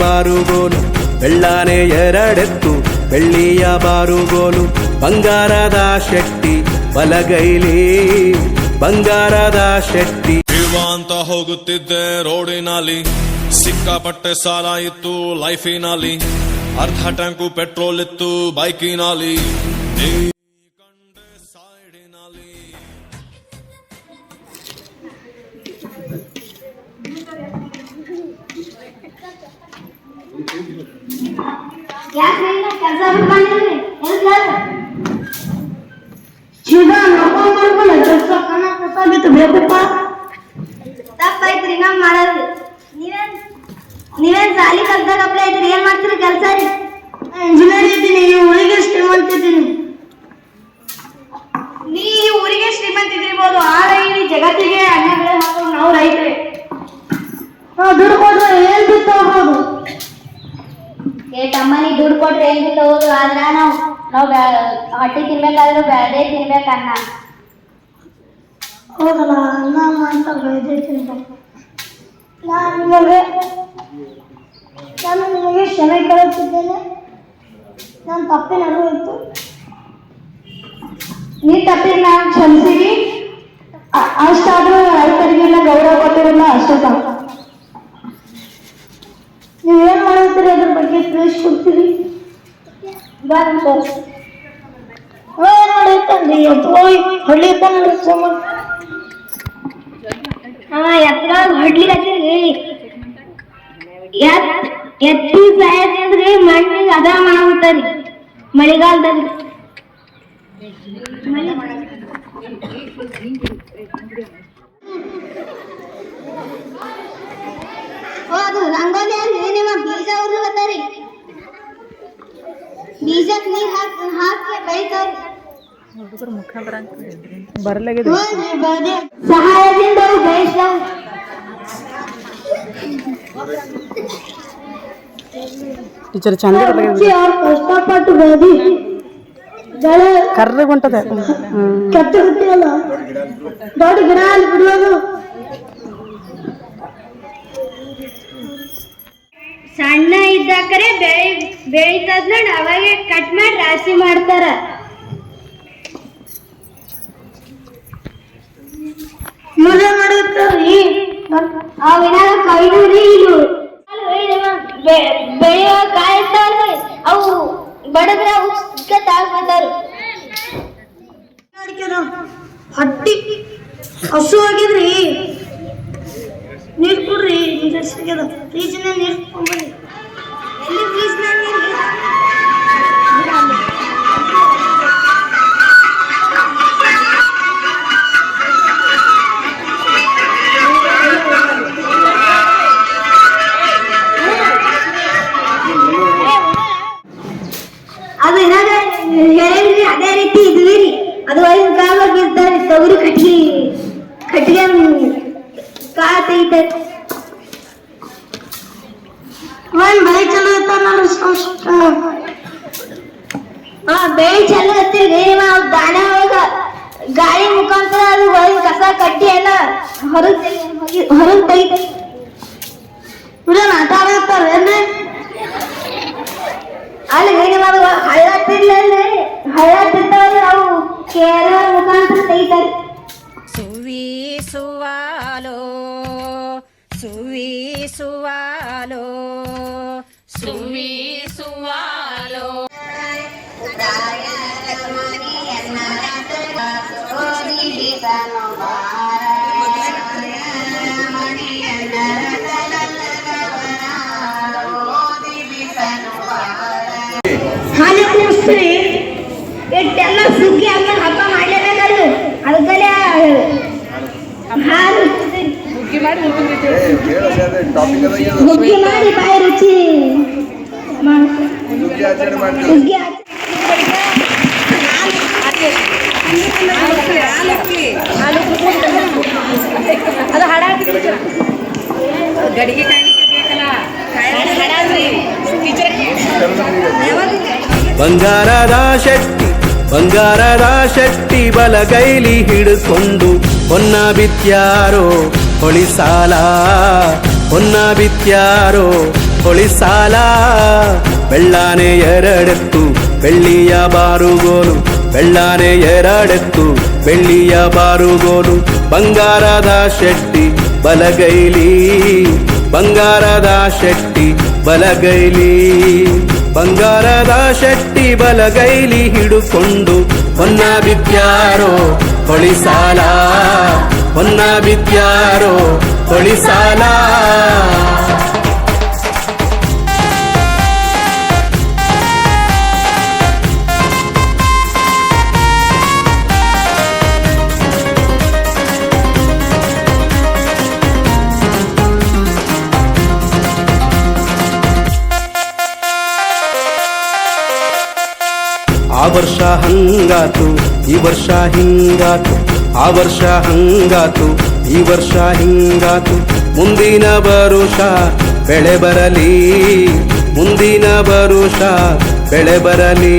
ಬಾರುಗೋಲು ಬೆಳ್ಳಾನೆ ಎರಡೆತ್ತು ಬೆಳ್ಳಿಯ ಬಾರುಗೋಲು ಬಂಗಾರದ ಶೆಟ್ಟಿ ಬಲಗೈಲಿ ಬಂಗಾರದ ಶೆಟ್ಟಿ. ಅಂತ ಹೋಗುತ್ತಿದ್ದೆ ರೋಡಿನಲ್ಲಿ ಸಿಕ್ಕಾಪಟ್ಟೆ ಸಾಲ ಇತ್ತು ಲೈಫಿನಲ್ಲಿ ಅರ್ಧ ಟ್ಯಾಂಕು ಪೆಟ್ರೋಲ್ ಇತ್ತು ಬೈಕಿನಲ್ಲಿ ಕಂಡೆ ಸೈಡಿನಲ್ಲಿ. ತಪ್ಪಾಯ್ತ್ರಿ ನಾವ್ ಮಾಡೋದು. ನೀವೇನ್ ಸಾಲಿ ಕಲ್ತಾಗ ಅಪ್ಲೈ ಐತ್ರಿ, ಏನ್ ಮಾಡ್ತೀರಿ ಕೆಲಸ ರೀ? ಇಂಜಿನಿಯರ್ ಇದ್ದೀನಿ, ಊರಿಗೆ ಶ್ರೀಮಂತ ಇದ್ದೀನಿ. ನೀ ಊರಿಗೆ ಶ್ರೀಮಂತ ಇದ್ದಿರ್ಬೋದು, ಆದ್ರೆ ಈ ಜಗತ್ತಿಗೆ ಅನ್ನ ಬೆಳೆ ಹಾಕೋದು ನಾವು ರೈತರೇ. ದುಡ್ಡು ಕೊಟ್ರೆ ಏನ್ ಬಿತ್ತ ಹೋಗೋದು? ತಮ್ಮನಿ ದುಡ್ಡು ಕೊಟ್ರೆ ಏನ್ ಬಿತ್ತ ಹೋಗೋದು? ಆದ್ರ ನಾವು ಹೊಟ್ಟಿ ತಿನ್ಬೇಕಾದ್ರೂ ಬೇರೆ ತಿನ್ಬೇಕನ್ನ. ಹೌದಲ್ಲ, ಅನ್ನ ಅಂತ ಬೇರೆ ತಿನ್ಬೇಕು. ನಾನು ನಿಮಗೆ ಕ್ಷಮೆ ಕೇಳುತ್ತಿದ್ದೇನೆ. ನಾನು ತಪ್ಪೇನಾದ್ರು ಇತ್ತು, ನೀ ತಪ್ಪಿನ ನಾನು ಕ್ಷಮಿಸಿರಿ. ಅಷ್ಟಾದ್ರೂ ರೈತರಿಗೆಲ್ಲ ಗೌರವ ಕೊಟ್ಟಿರಲ್ಲ, ಅಷ್ಟೇ ಸಾಕು. ನೀವೇನ್ ಮಾಡಿರ್ತೀರಿ ಅದ್ರ ಬಗ್ಗೆ ತಿಳಿಸ್ಕೊಡ್ತೀರಿ? ಏನ್ ಮಾಡಿರ್ತನ್ರಿ ಹಳ್ಳಿ ಎತ್ತರ ಹಡ್ಲಿ ಹಚ್ಚಿರಿ. ಎತ್ತಿ ಸಾಯತಿ ಅಂದ್ರೆ ಮಣ್ಣಿಗೆ ಅದ ಮಾಡ್ಬಿಡ್ತಾರಿ ಮಳೆಗಾಲದಲ್ಲಿ. ಅದು ರಂಗೋಲಿ ಅಲ್ಲಿ ನಿಮ್ಮ ಬೀಜ ಉರ್ಲತ್ತಾರಿ. ಬೀಜಕ್ಕೆ ನೀರ್ ಹಾಕಿ ಬೆಳಿತಾರಿ. ಸಹಾಯದಿಂದ ಟೀಚರ್ ಚಂದ ಕಷ್ಟಪಟ್ಟು ಬೆಳೆದಿ ಕರ್ರಗ್ ಹೊಂಟದ ಕೆತ್ತಿಲ್ಲ ದೊಡ್ಡ ಗಿಡ ಅಲ್ಲಿ ಬಿಡೋದು. ಸಣ್ಣ ಇದ್ದಾಕರೆ ಬೆಳಿತದ ನೋಡಿ, ಅವಾಗ ಕಟ್ ಮಾಡಿ ರಾಶಿ ಮಾಡ್ತಾರ. ಮಜಾ ಮಾಡುತ್ತೀ ಅವಿನಾಗ ಕೈದ್ರಿ. ಇದು ಬೆಳೆಯುವ ಕಾಯಿ ಇರ್ತಾವ್ರಿ, ಅವು ಬಡದ್ರ ತಾಗ್ಬಿಡ್ತಾರ. ಹಟ್ಟಿ ಹಸು ಆಗಿದ್ರಿ, ನೀರ್ ಕೊಡ್ರಿ. ಫ್ರೀಜ್ನ ನೀರ್ ತಗೊಂಡ್ಬರ್ರಿ. ಎಲ್ಲಿ ಫ್ರೀಜ್ನ ನೀರ್? ಅದು ಏನಾಗ ಹೇಳಿದ್ರಿ ಅದೇ ರೀತಿ ಇದ್ವಿ ರೀ. ಅದು ಐದು ಕಾಲವಾಗಿ ಇರ್ತಾರೆ, ತೊಗರಿ ಕಟ್ಟಿಗೆ ಕಾಳ ತೆಗಿತಾರೆ. ಬೆಳೆ ಚಲೋ ಇರ್ತಾರ ಬೆಳೆ ಚಲೋ ಇರ್ತೀರಿ. ದಾಣ ಒಳಗ ಗಾಳಿ ಮುಖಾಂತರ ಅದು ಒಳಗೆ ಕಸ ಕಟ್ಟಿ ಎಲ್ಲ ಹೊರಗೆ ತೆಗಿತಾರೆ. ಆಟ ಆಡಿರ್ತಾರೇನ್ರಿ? ಅಲ್ಲಿ ಹಳ್ಳ ತಿರ್ತಾವ್ರಿ, ನಾವು ಕೇರ ಮುಖಾಂತರ ತೆಗಿತಾರೆ. ಸುವಿಸುವಾಲೋ ಸುವಿಸುವಾಲೋ ಸುವಿಸುವಾಲೋ ಹಾಲು ಕುಡಿಸ್ತೀರಿ. ಇಟ್ಟೆಲ್ಲ ಸುಗ್ಗಿ ಆದ್ಮೇಲೆ ಹಬ್ಬ ಮಾಡ್ಲೇಬೇಕಲ್ಲ, ಅದಕ್ಕಲ್ಲೇ ಹಾಲು ಹುಗ್ಗಿ ಮಾಡಿ ಬಾಯಿ ರುಚಿ ಹುಗ್ಗಿ ಅದು ಹಡ ಗಡಿಗೆ ಕಾಣಿಕೆ ಬೇಕಲ್ಲ. ಬಂಗಾರದ ಶೆಟ್ಟಿ ಬಲಗೈಲಿ ಹಿಡಿದುಕೊಂಡು ಹೊನ್ನ ಬಿತ್ಯಾರೋ ಹೊಳಿಸಾಲ, ಹೊನ್ನ ಬಿತ್ಯಾರೋ ಹೊಳಿಸಾಲ ಬೆಳ್ಳಾನೆ ಎರಡೆತ್ತು ಬೆಳ್ಳಿಯ ಬಾರುಗೋಲು ಬೆಳ್ಳಾನೆ ಎರಡೆತ್ತು ಬೆಳ್ಳಿಯ ಬಾರುಗೋಲು ಬಂಗಾರದ ಶೆಟ್ಟಿ ಬಲಗೈಲಿ ಬಂಗಾರದ ಶೆಟ್ಟಿ ಬಲಗೈಲಿ ಬಂಗಾರದ ಶೆಟ್ಟಿ ಬಲಗೈಲಿ ಹಿಡುಕೊಂಡು ಹೊನ್ನ ಬಿದ್ಯಾರೋ ಹೊಳಿಸಾಲ ಹೊನ್ನ ಬಿದ್ಯಾರೋ ಹೊಳಿಸಾಲ ಆ ವರ್ಷ ಹಂಗಾತು ಈ ವರ್ಷ ಹಿಂಗಾತು ಆ ವರ್ಷ ಹಂಗಾತು ಈ ವರ್ಷ ಹಿಂಗಾತು ಮುಂದಿನ ವರುಷ ಬೆಳೆ ಬರಲಿ ಮುಂದಿನ ವರುಷ ಬೆಳೆ ಬರಲಿ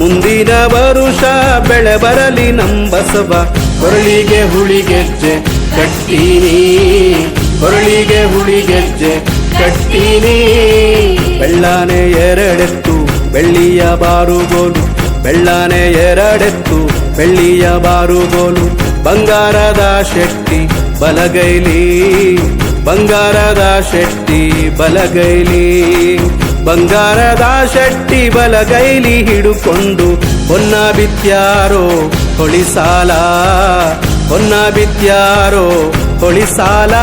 ಮುಂದಿನ ವರುಷ ಬೆಳೆ ಬರಲಿ ನಂಬಸವ ಕೊರಳಿಗೆ ಹುಳಿಗೆಜ್ಜೆ ಕಟ್ಟೀನಿ ಕೊರಳಿಗೆ ಹುಳಿಗೆಜ್ಜೆ ಕಟ್ಟೀನಿ ಬೆಳ್ಳಾನೆ ಎರಡೆತ್ತು ಬೆಳ್ಳಿಯ ಬಾರುಗೋಲು ಬೆಳ್ಳಾನೆ ಎರಡೆತ್ತು ಬೆಳ್ಳಿಯ ಬಾರುಗೋಲು ಬಂಗಾರದ ಶೆಟ್ಟಿ ಬಲಗೈಲಿ ಬಂಗಾರದ ಶೆಟ್ಟಿ ಬಲಗೈಲಿ ಬಂಗಾರದ ಶೆಟ್ಟಿ ಬಲಗೈಲಿ ಹಿಡುಕೊಂಡು ಹೊನ್ನ ಬಿದ್ಯಾರೋ ಹೊಳಿಸಾಲ ಹೊನ್ನ ಬಿದ್ಯಾರೋ ಹೊಳಿಸಾಲ